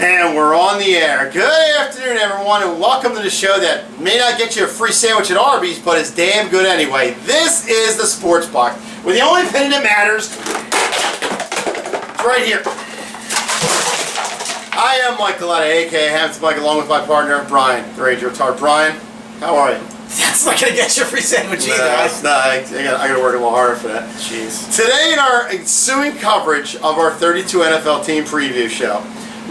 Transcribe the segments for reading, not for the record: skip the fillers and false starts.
And we're on the air. Good afternoon, everyone, and welcome to the show that may not get you a free sandwich at Arby's, but is damn good anyway. This is the Sports Box, where the only opinion that matters is right here. I am Mike Galetta, a.k.a. Hampton Mike, along with my partner, Brian, the Ranger Retard. Brian, how are you? That's not going to get you a free sandwich either. I got to work a little harder for that. Jeez. Today in our ensuing coverage of our 32 NFL team preview show,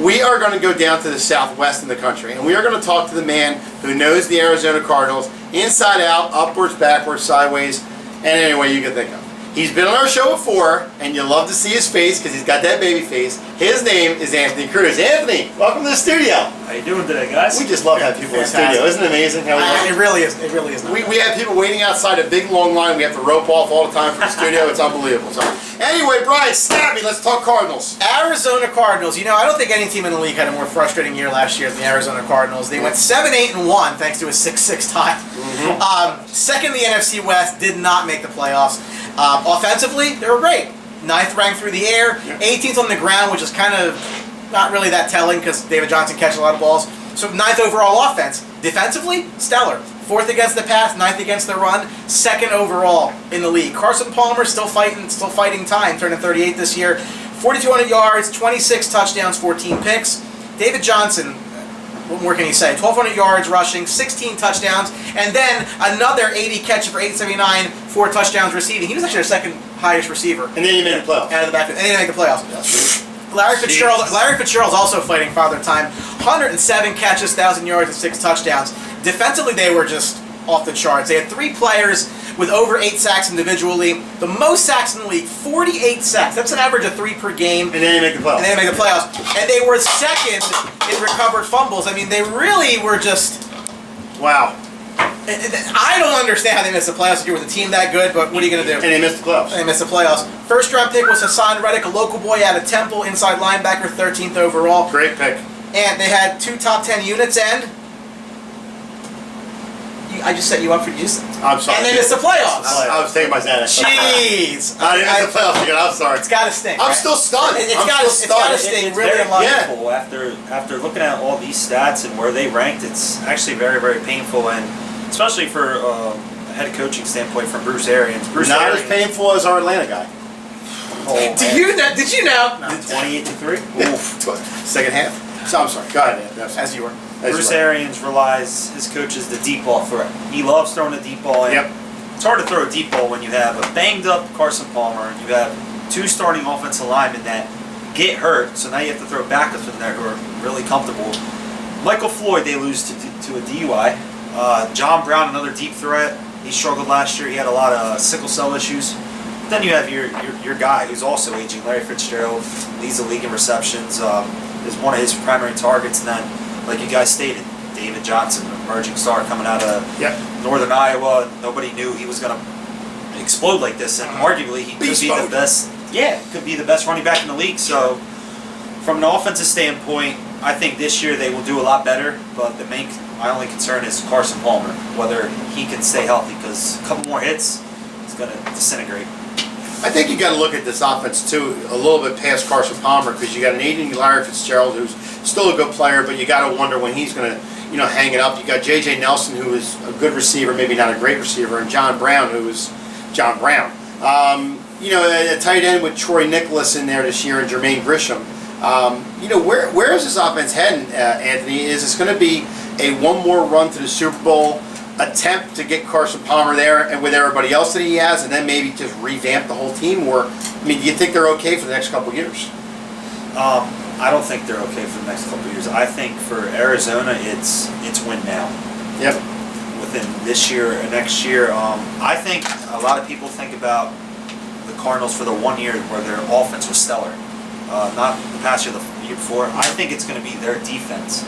we are going to go down to the southwest in the country, and we are going to talk to the man who knows the Arizona Cardinals inside out, upwards, backwards, sideways, and any way you can think of. He's been on our show before, and you love to see his face because he's got that baby face. His name is Anthony Cruz. Anthony, welcome to the studio. How you doing today, guys? We just love having people in the studio. Isn't it amazing? How It really is. It really is. We have people waiting outside a big long line. We have to rope off all the time for the studio. It's unbelievable. So, anyway, Brian, snap me. Let's talk Cardinals. Arizona Cardinals. You know, I don't think any team in the league had a more frustrating year last year than the Arizona Cardinals. They went 7-8-1 thanks to a 6-6 tie. Second in the NFC West, did not make the playoffs. Offensively, they were great. 9th ranked through the air, 18th on the ground, which is kind of not really that telling because David Johnson catches a lot of balls. So 9th overall offense. Defensively, stellar. 4th against the pass, 9th against the run, 2nd overall in the league. Carson Palmer still fighting time, turning 38 this year. 4,200 yards, 26 touchdowns, 14 picks. David Johnson, what more can you say? 1,200 yards rushing, 16 touchdowns, and then another 80 catches for 879, 4 touchdowns receiving. He was actually their 2nd highest receiver. And then he made the playoffs. Out of the backfield. And then he made the playoffs. Larry Fitzgerald's also fighting Father Time. 107 catches, 1,000 yards, and 6 touchdowns. Defensively, they were just off the charts. They had 3 players with over 8 sacks individually. The most sacks in the league, 48 sacks. That's an average of 3 per game. And then they make the playoffs. And they were 2nd in recovered fumbles. I mean, they really were just... Wow. I don't understand how they missed the playoffs this year with a team that good, but what are you going to do? And they missed the playoffs. They missed the playoffs. First round pick was Hassan Reddick, a local boy out of Temple, inside linebacker, 13th overall. Great pick. And they had 2 top 10 units, and I just set you up for just. I'm sorry. And they missed the playoffs. I was taking my Xanax. Jeez. I didn't miss the playoffs again. I'm sorry. It's got to stink. I'm still stunned. It's got to sting. It's Really very unlikely. painful after looking at all these stats and where they ranked. It's actually very, very painful, and especially for a head coaching standpoint from Bruce Arians. Not as painful as our Atlanta guy. Did you know? No. 28-3. Oof. Second half. So I'm sorry. Go ahead, man. As you were. Bruce Arians relies his coaches the deep ball threat. He loves throwing the deep ball. And it's hard to throw a deep ball when you have a banged up Carson Palmer and you have 2 starting offensive linemen that get hurt. So now you have to throw backups in there who are really comfortable. Michael Floyd, they lose to a DUI. John Brown, another deep threat. He struggled last year. He had a lot of sickle cell issues. Then you have your guy who's also aging, Larry Fitzgerald, leads the league in receptions. Is one of his primary targets, and then, like you guys stated, David Johnson, emerging star coming out of Northern Iowa. Nobody knew he was going to explode like this, and arguably he could be the best. Yeah, could be the best running back in the league. So, from an offensive standpoint, I think this year they will do a lot better. But my only concern is Carson Palmer, whether he can stay healthy, because a couple more hits, it's going to disintegrate. I think you got to look at this offense too a little bit past Carson Palmer, because you got an aging Larry Fitzgerald who's still a good player, but you got to wonder when he's going to, hang it up. You got J.J. Nelson, who is a good receiver, maybe not a great receiver, and John Brown, who is John Brown. A tight end with Troy Nicholas in there this year and Jermaine Grisham. Where is this offense heading, Anthony? Is this going to be a one more run to the Super Bowl attempt to get Carson Palmer there and with everybody else that he has, and then maybe just revamp the whole team? Or, do you think they're okay for the next couple of years? I don't think they're okay for the next couple of years. I think for Arizona, it's win now. Yep. Within this year and next year, I think a lot of people think about the Cardinals for the 1 year where their offense was stellar. Not the past year, the year before. I think it's going to be their defense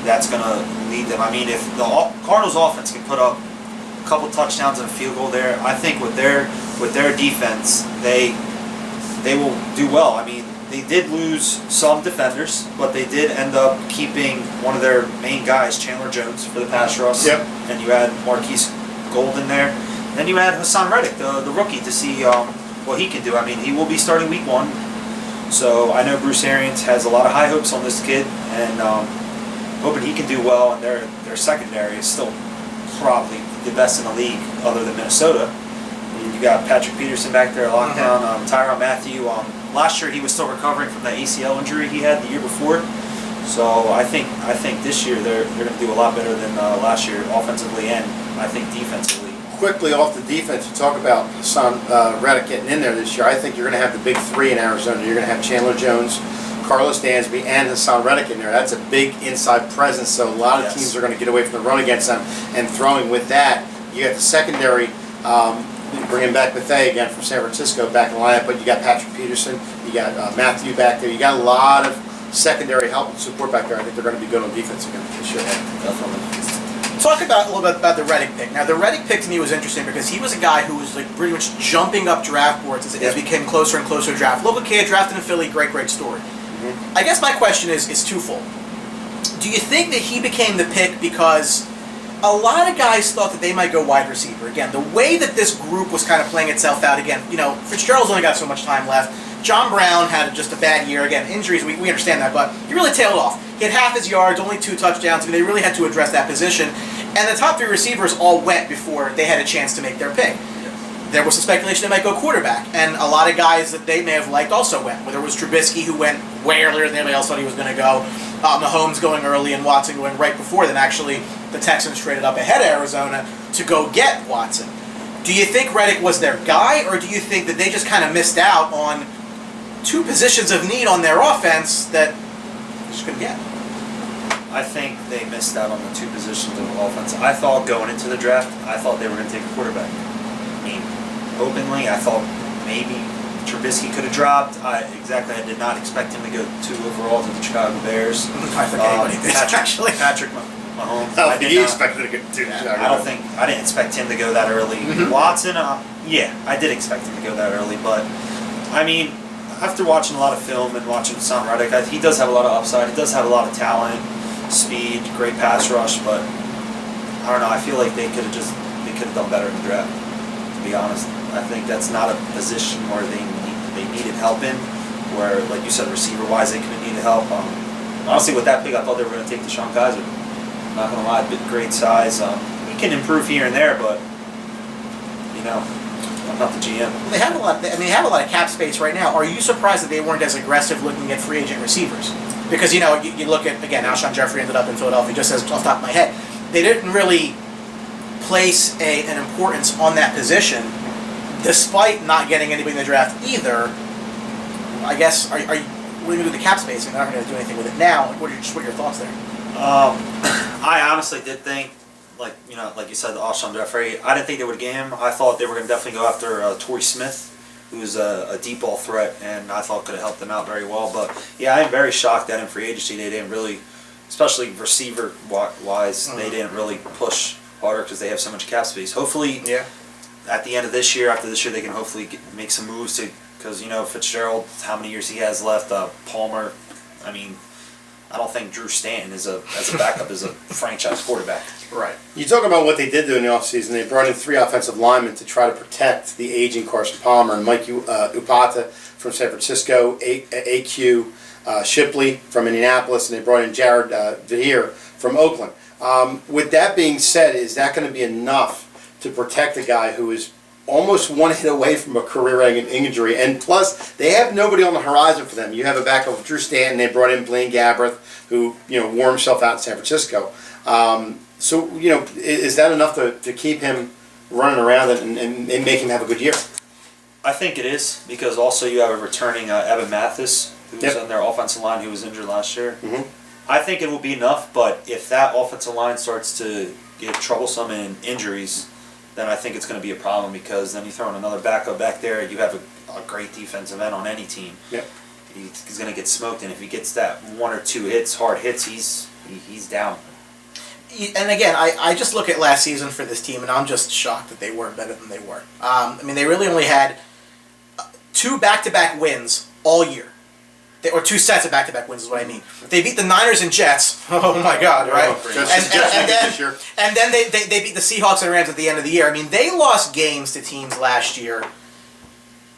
that's going to lead them. I mean, if the Cardinals offense can put up a couple touchdowns and a field goal there, I think with their defense, they will do well. I mean, they did lose some defenders, but they did end up keeping one of their main guys, Chandler Jones, for the pass rush. Yep. And you had Marquise Gold in there. Then you had Hassan Reddick, the rookie, to see what he can do. I mean, he will be starting week 1. So I know Bruce Arians has a lot of high hopes on this kid, and hoping he can do well. And their secondary is still probably the best in the league, other than Minnesota. You got Patrick Peterson back there, lockdown. Tyrann Mathieu. Last year he was still recovering from that ACL injury he had the year before. So I think this year they're going to do a lot better than last year, offensively and I think defensively. Quickly off the defense, you talk about Hassan Reddick getting in there this year. I think you're going to have the big three in Arizona. You're going to have Chandler Jones, Carlos Dansby, and Hassan Reddick in there. That's a big inside presence, so a lot of teams are going to get away from the run against them. And throwing with that, you got the secondary, bringing back Bethea again from San Francisco back in the lineup, but you got Patrick Peterson, you got Matthew back there. You got a lot of secondary help and support back there. I think they're going to be good on defense again this year. Definitely. Talk about a little bit about the Reddick pick. Now, the Reddick pick to me was interesting because he was a guy who was like pretty much jumping up draft boards as we came closer and closer to draft. Local kid, drafted in Philly, great story. I guess my question is twofold. Do you think that he became the pick because a lot of guys thought that they might go wide receiver? Again, the way that this group was kind of playing itself out, again, Fitzgerald's only got so much time left. John Brown had just a bad year. Again, injuries, we understand that, but he really tailed off. He had half his yards, only 2 touchdowns. I mean, they really had to address that position. And the top 3 receivers all went before they had a chance to make their pick. There was some speculation they might go quarterback, and a lot of guys that they may have liked also went. Whether it was Trubisky, who went way earlier than anybody else thought he was going to go, Mahomes going early, and Watson going right before. Then actually, the Texans traded up ahead of Arizona to go get Watson. Do you think Reddick was their guy, or do you think that they just kind of missed out on 2 positions of need on their offense that they just couldn't get? I think they missed out on the 2 positions of offense. I thought going into the draft, I thought they were going to take a quarterback. I mean, openly, I thought maybe Trubisky could have dropped. I did not expect him to go 2 overall to the Chicago Bears. I think anybody did, actually. Patrick Mahomes. I think he expected to get 2. I didn't expect him to go that early. Watson, yeah, I did expect him to go that early, but I mean, after watching a lot of film and watching Hassan Reddick, he does have a lot of upside. He does have a lot of talent, speed, great pass rush, but I don't know. I feel like they could have done better in the draft. To be honest, I think that's not a position where they needed help in. Where, like you said, receiver wise, they could have needed help. Honestly, with that pick, I thought they were going to take Deshaun Kaiser. Not going to lie, bit great size. He can improve here and there, but I'm not the GM. They have a lot. They have a lot of cap space right now. Are you surprised that they weren't as aggressive looking at free agent receivers? Because you look at, again, Alshon Jeffrey ended up in Philadelphia. Just as off the top of my head, they didn't really place an importance on that position, despite not getting anybody in the draft either. I guess what are you going to do with the cap space? They're not going to do anything with it now. What are your thoughts there? I honestly did think, like you said, Alshon Jeffrey. I didn't think they would get him. I thought they were going to definitely go after Torrey Smith, who's a deep ball threat, and I thought could have helped them out very well. But yeah, I'm very shocked that in free agency they didn't really, especially receiver wise, they didn't really push harder because they have so much cap space. Hopefully, at the end of this year, after this year, they can hopefully make some moves because Fitzgerald, how many years he has left. Palmer, I mean, I don't think Drew Stanton as a backup is a franchise quarterback. Right. You talk about what they did do in the offseason. They brought in 3 offensive linemen to try to protect the aging Carson Palmer and Mike Upata from San Francisco, AQ Shipley from Indianapolis, and they brought in Jared Vahir from Oakland. With that being said, is that going to be enough to protect a guy who is almost 1 hit away from a career-ending injury? And plus, they have nobody on the horizon for them. You have a backup with Drew Stanton. They brought in Blaine Gabbert, who wore himself out in San Francisco. So is that enough to keep him running around and make him have a good year? I think it is, because also you have a returning Evan Mathis, who was on their offensive line, who was injured last year. I think it will be enough, but if that offensive line starts to get troublesome in injuries, then I think it's going to be a problem, because then you throw in another backup back there, you have a great defensive end on any team. He's going to get smoked, and if he gets that 1 or 2 hard hits, he's down. And again, I just look at last season for this team, and I'm just shocked that they weren't better than they were. They really only had 2 back-to-back wins all year. Or 2 sets of back-to-back wins is what I mean. They beat the Niners and Jets. Oh my God, right? And then they beat the Seahawks and Rams at the end of the year. They lost games to teams last year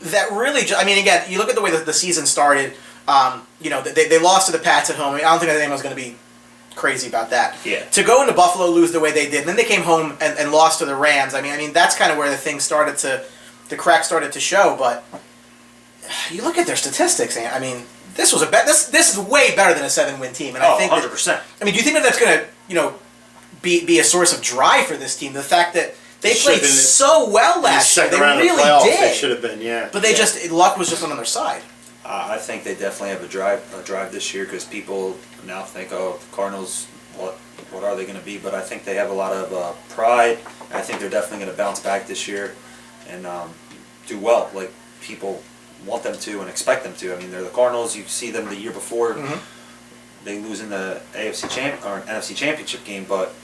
that really, again, you look at the way that the season started. They lost to the Pats at home. I mean, I don't think anyone's going to be crazy about that. Yeah. To go into Buffalo, lose the way they did, and then they came home and lost to the Rams. I mean, that's kind of where the crack started to show. But you look at their statistics, and I mean, this is way better than a 7-win team. And I think 100%. I mean, do you think that that's going to be a source of drive for this team? The fact that they played so well last year, they really did. They should have been, yeah. But luck was just on their side. I think they definitely have a drive this year because people now think, oh, the Cardinals, what are they going to be? But I think they have a lot of pride. I think they're definitely going to bounce back this year and do well, like people want them to and expect them to. I mean, they're the Cardinals. You see them the year before. Mm-hmm. They lose in the NFC Championship game, but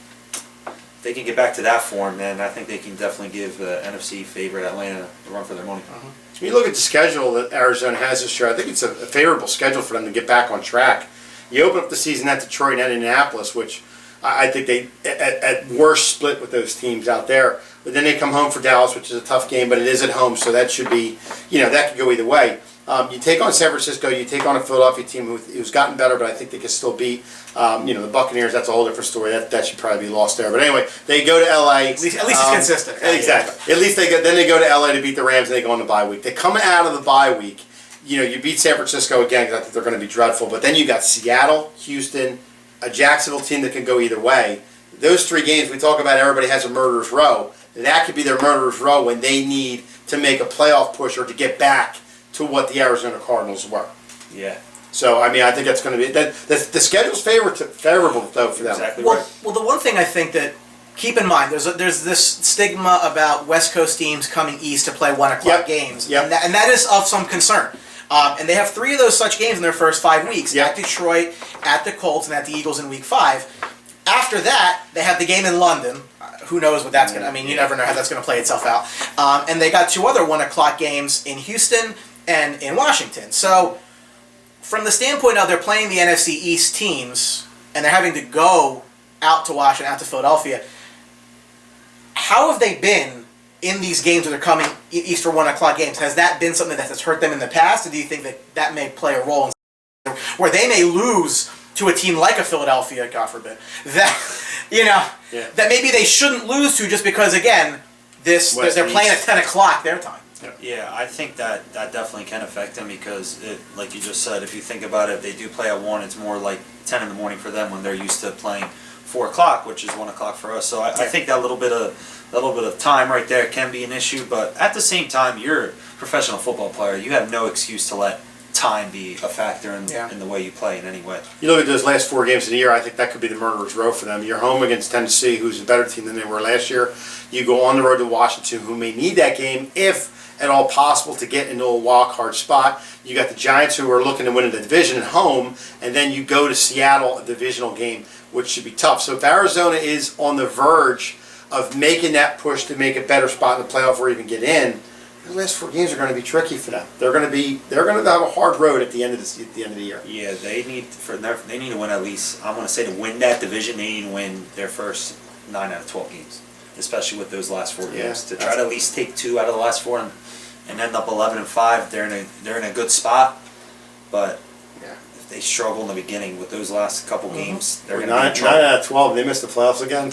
they can get back to that form, and I think they can definitely give NFC favorite Atlanta a run for their money. Uh-huh. When you look at the schedule that Arizona has this year, I think it's a favorable schedule for them to get back on track. You open up the season at Detroit and at Indianapolis, which I think they, at worst, split with those teams out there. But then they come home for Dallas, which is a tough game, but it is at home, so that should be, that could go either way. You take on San Francisco, you take on a Philadelphia team who's gotten better, but I think they can still beat, the Buccaneers. That's a whole different story. That should probably be lost there. But anyway, they go to LA. At least it's consistent. Exactly. At least then they go to LA to beat the Rams, and they go on the bye week. They come out of the bye week. You beat San Francisco again because I think they're going to be dreadful. But then you got Seattle, Houston, a Jacksonville team that can go either way. Those 3 games we talk about, everybody has a murderer's row. That could be their murderer's row when they need to make a playoff push or to get back to what the Arizona Cardinals were. Yeah. So, I mean, I think that's going to be... The schedule's favorable, though, for them. Exactly right. Well, the one thing I think that... Keep in mind, there's this stigma about West Coast teams coming east to play 1 o'clock games. Yep. And that is of some concern. And they have 3 of those such games in their first 5 weeks. Yep. At Detroit, at the Colts, and at the Eagles in week 5. After that, they have the game in London. Who knows what that's going to... I mean, you never know how that's going to play itself out. And they got 2 other 1 o'clock games in Houston and in Washington. So, from the standpoint of they're playing the NFC East teams, and they're having to go out to Washington, out to Philadelphia, how have they been in these games where they're coming East for 1 o'clock games? Has that been something that has hurt them in the past, or do you think that may play a role in where they may lose to a team like a Philadelphia, God forbid, that maybe they shouldn't lose to just because, again, they're playing at 10 o'clock their time? Yeah, I think that definitely can affect them because, like you just said, if you think about it, if they do play at 1, it's more like 10 in the morning for them when they're used to playing 4 o'clock, which is 1 o'clock for us. So I think that little bit of time right there can be an issue. But at the same time, you're a professional football player. You have no excuse to let time be a factor in the way you play in any way. You look at those last 4 games of the year, I think that could be the murderer's row for them. You're home against Tennessee, who's a better team than they were last year. You go on the road to Washington, who may need that game if at all possible to get into a wild card spot. You got the Giants, who are looking to win the division at home, and then you go to Seattle, a divisional game, which should be tough. So if Arizona is on the verge of making that push to make a better spot in the playoff or even get in, the last 4 games are going to be tricky for them. They're going to have a hard road at the end of the year. Yeah, they need to win at least. I want to say to win that division, they need to win their first 9 out of 12 games, especially with those last 4 games. To try to at least take 2 out of the last 4 and end up 11-5, they're in a good spot. But if they struggle in the beginning with those last couple games, they're going to be in trouble. 9 out of 12, they missed the playoffs again.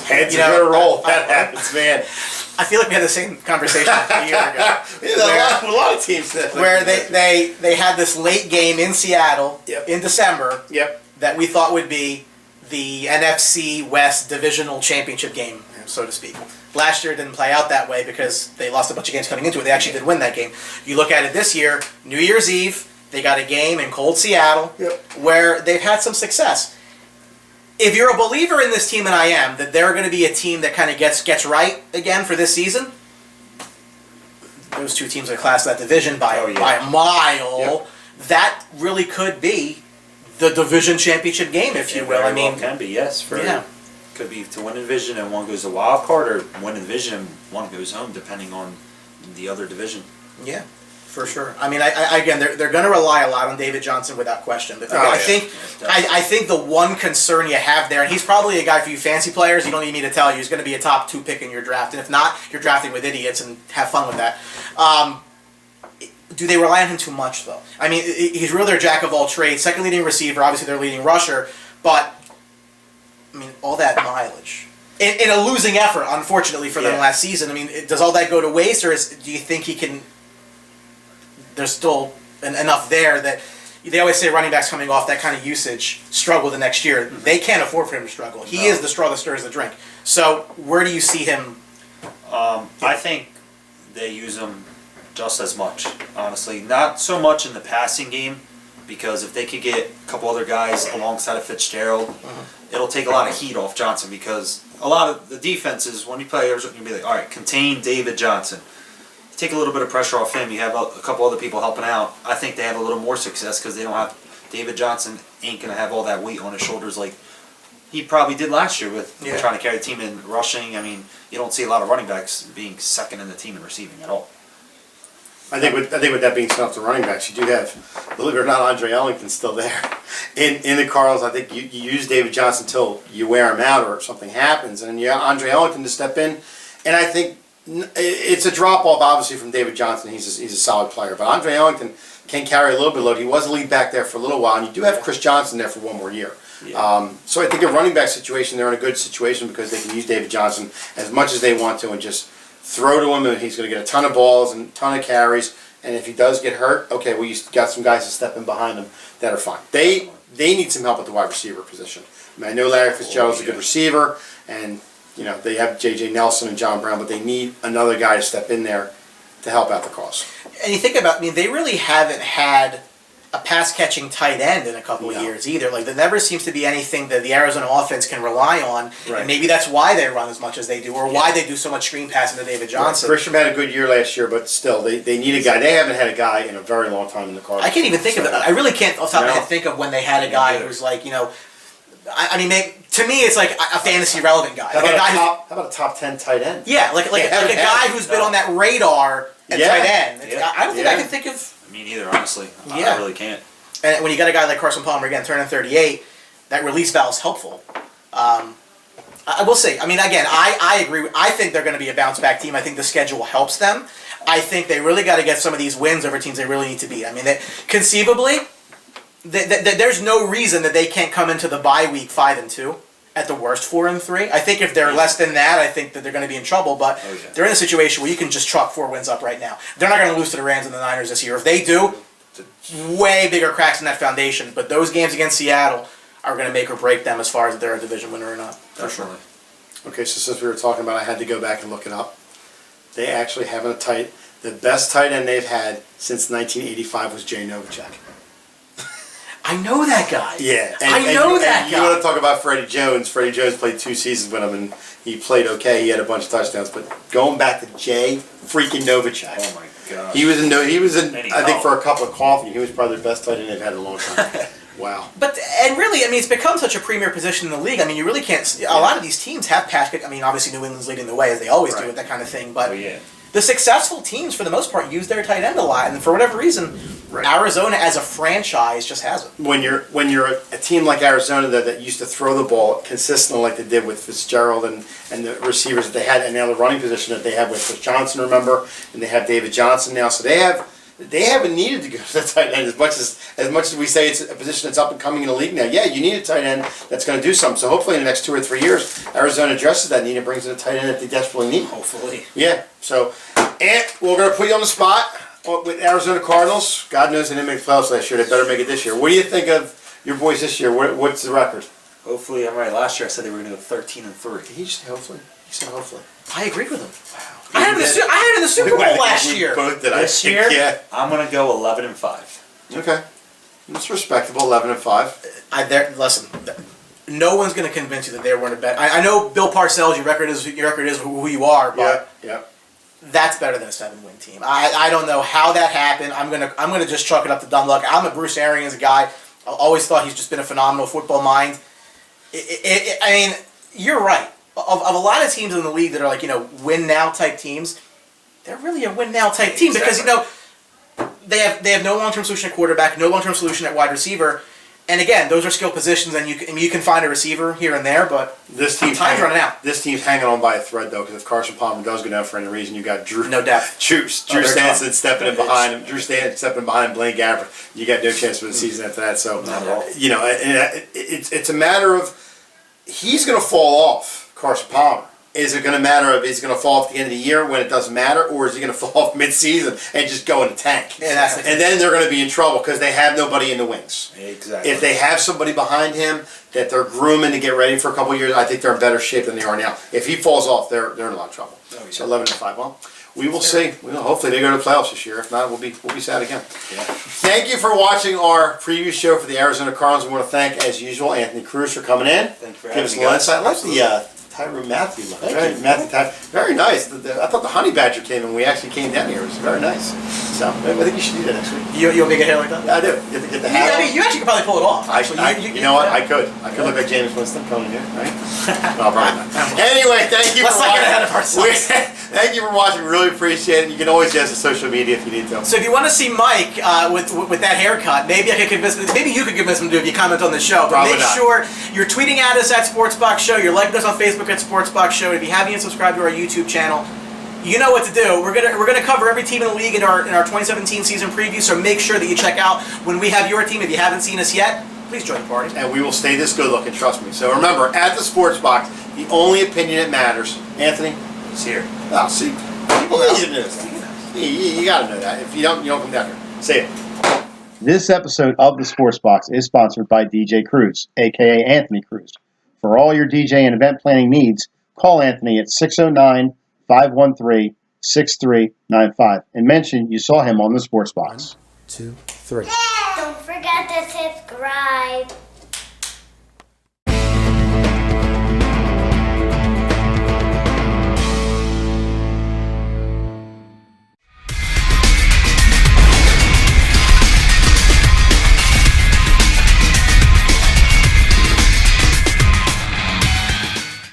Heads are going to roll. That happens, man. I feel like we had the same conversation a year ago. A lot of teams did. Where they had this late game in Seattle in December that we thought would be the NFC West Divisional Championship game, so to speak. Last year it didn't play out that way because they lost a bunch of games coming into it. They actually did win that game. You look at it this year, New Year's Eve, they got a game in cold Seattle where they've had some success. If you're a believer in this team, and I am, that they're going to be a team that kind of gets right again for this season, those 2 teams are class of that division by a mile. That really could be the division championship game, if you will. I mean, can be, yes. Could be to win a division and one goes to wild card, or win a division and one goes home, depending on the other division. Yeah, for sure. I mean, again, they're going to rely a lot on David Johnson without question. But I think the one concern you have there, and he's probably a guy for you fancy players. You don't need me to tell you he's going to be a top 2 pick in your draft, and if not, you're drafting with idiots and have fun with that. do they rely on him too much, though? I mean, he's really their jack of all trades, second leading receiver, obviously their leading rusher, but, I mean, all that mileage. In a losing effort, unfortunately, for them last season. I mean, does all that go to waste, or do you think he can... There's still enough there that... They always say running backs coming off that kind of usage struggle the next year. They can't afford for him to struggle. He is the straw that stirs the drink. So, where do you see him? I think they use him just as much, honestly. Not so much in the passing game, because if they could get a couple other guys alongside of Fitzgerald, it'll take a lot of heat off Johnson, because a lot of the defenses, when you play Arizona, you can be like, all right, contain David Johnson. Take a little bit of pressure off him. You have a couple other people helping out. I think they have a little more success because they don't have David Johnson ain't gonna have all that weight on his shoulders like he probably did last year with trying to carry the team in rushing. I mean, you don't see a lot of running backs being second in the team in receiving at all. I think with that being said, off the running backs, you do have, believe it or not, Andre Ellington still there. In the Cardinals, I think you use David Johnson until you wear him out or something happens, and you have Andre Ellington to step in, and I think it's a drop-off, obviously, from David Johnson. He's a solid player. But Andre Ellington can carry a little bit of load. He was a lead back there for a little while, and you do have Chris Johnson there for one more year. Yeah. So I think a running back situation, they're in a good situation because they can use David Johnson as much as they want to and just throw to him, and he's going to get a ton of balls and a ton of carries. And if he does get hurt, okay, well, you've got some guys to step in behind him that are fine. They need some help at the wide receiver position. I mean, I know Larry Fitzgerald's a good receiver, and they have J.J. Nelson and John Brown, but they need another guy to step in there to help out the cause. And you think about, they really haven't had a pass-catching tight end in a couple of years either. Like, there never seems to be anything that the Arizona offense can rely on, and maybe that's why they run as much as they do, or why they do so much screen passing to David Johnson. Grisham had a good year last year, but still, they need a guy. They haven't had a guy in a very long time in the Cardinals. I can't even think of it. I really can't off the top of my head think of when they had a guy who's like, I mean, to me, it's like a fantasy relevant guy. How about a top 10 tight end? Yeah, like a guy who's been on that radar at tight end. I don't think I can think of. Me neither, honestly. I really can't. And when you got a guy like Carson Palmer, again, turning 38, that release valve is helpful. I will say, I mean, again, I agree. I think they're going to be a bounce-back team. I think the schedule helps them. I think they really got to get some of these wins over teams they really need to beat. I mean, conceivably, there's no reason that they can't come into the bye week 5-2, at the worst 4-3. I think if they're less than that, I think that they're going to be in trouble. But they're in a situation where you can just chalk 4 wins up right now. They're not going to lose to the Rams and the Niners this year. If they do, way bigger cracks in that foundation. But those games against Seattle are going to make or break them as far as if they're a division winner or not. Definitely. Okay, so since we were talking about it, I had to go back and look it up. They actually have the best tight end they've had since 1985 was Jay Novacek. I know that guy. Yeah. I know that guy. You want to talk about Freddie Jones. Freddie Jones played 2 seasons with him, and he played okay. He had a bunch of touchdowns. But going back to Jay freaking Novacek. Oh, my gosh. He was in I think, for a couple of coffee. He was probably the best tight end they've had in a long time. Wow. And really, I mean, it's become such a premier position in the league. I mean, you really can't... A lot of these teams have pass... I mean, obviously New England's leading the way, as they always do with that kind of thing. But the successful teams, for the most part, use their tight end a lot. And for whatever reason, Arizona as a franchise just hasn't. When you're a team like Arizona that used to throw the ball consistently like they did with Fitzgerald and the receivers that they had, and now the running position that they have with Chris Johnson, remember, and they have David Johnson now. So they haven't needed to go to the tight end as much as we say it's a position that's up and coming in the league now. Yeah, you need a tight end that's going to do something. So hopefully in the next 2 or 3 years, Arizona addresses that need and brings in a tight end that they desperately need. Hopefully. Yeah. So, and we're going to put you on the spot with Arizona Cardinals. God knows they didn't make the playoffs last year. They better make it this year. What do you think of your boys this year? What's the record? Hopefully, I'm right. Last year I said they were going to go 13-3. Did he just say hopefully? He said hopefully. I agreed with him. Wow. I had it in the Super Bowl last year. Both did. This year, I'm going to go 11-5. Okay. That's respectable, 11-5. Listen, no one's going to convince you that they weren't a bet. I know Bill Parcells, your record is who you are, but that's better than a 7-win team. I don't know how that happened. I'm gonna just chalk it up to dumb luck. I'm a Bruce Arians guy. I always thought he's just been a phenomenal football mind. I mean, you're right. Of a lot of teams in the league that are like, win now type teams, they're really a win now type team because they have no long-term solution at quarterback, no long-term solution at wide receiver, And again, those are skill positions, and you can find a receiver here and there, but this team's running out. This team's hanging on by a thread, though, because if Carson Palmer does go down for any reason, you got Drew. No depth. Drew Stanton stepping in behind him. Drew Stanton stepping behind Blaine Gabbert. You got no chance for the season after that. So, you know, it's a matter of he's going to fall off, Carson Palmer. Is it going to matter if he's going to fall off at the end of the year when it doesn't matter, or is he going to fall off mid-season and just go in the tank? Yeah, and then they're going to be in trouble because they have nobody in the wings. Exactly. If they have somebody behind him that they're grooming to get ready for a couple of years, I think they're in better shape than they are now. If he falls off, they're in a lot of trouble. Oh, yeah. So 11-5. Well, we will see. Hopefully they go to the playoffs this year. If not, we'll be sad again. Yeah. Thank you for watching our preview show for the Arizona Cardinals. We want to thank, as usual, Anthony Cruz for coming in. Thank you for Give having us a me, little guys. insight. I like the Tyron Matthew look. Very nice. I thought the honey badger came and we actually came down here. It was very nice. So I think you should do that next week. You want me to get hair like that? Yeah, I do. You have to get the hat. I mean, you actually could probably pull it off. You know what? I could look like James Winston coming here, right? No, probably not. Anyway, thank you Let's for not watching. get ahead of ourselves. Thank you for watching. We really appreciate it. You can always get us on social media if you need to. So if you want to see Mike with that haircut, maybe I could convince him. Maybe you could convince him to if you comment on the show. But Probably make not. sure you're tweeting at us at Sportsbox Show. You're liking us on Facebook at Sportsbox Show. If you haven't yet subscribed to our YouTube channel, you know what to do. We're gonna cover every team in the league in our 2017 season preview. So make sure that you check out when we have your team. If you haven't seen us yet, please join the party. And we will stay this good looking, trust me. So remember, at the Sports Box, the only opinion that matters. Anthony? It's here. Oh, see, people need to know that. You got to know that. If you don't come down here. Say it. This episode of the Sports Box is sponsored by DJ Cruz, a.k.a. Anthony Cruz. For all your DJ and event planning needs, call Anthony at 609-513-6395 and mention you saw him on the Sports Box. 1, 2, 3. Don't forget to subscribe.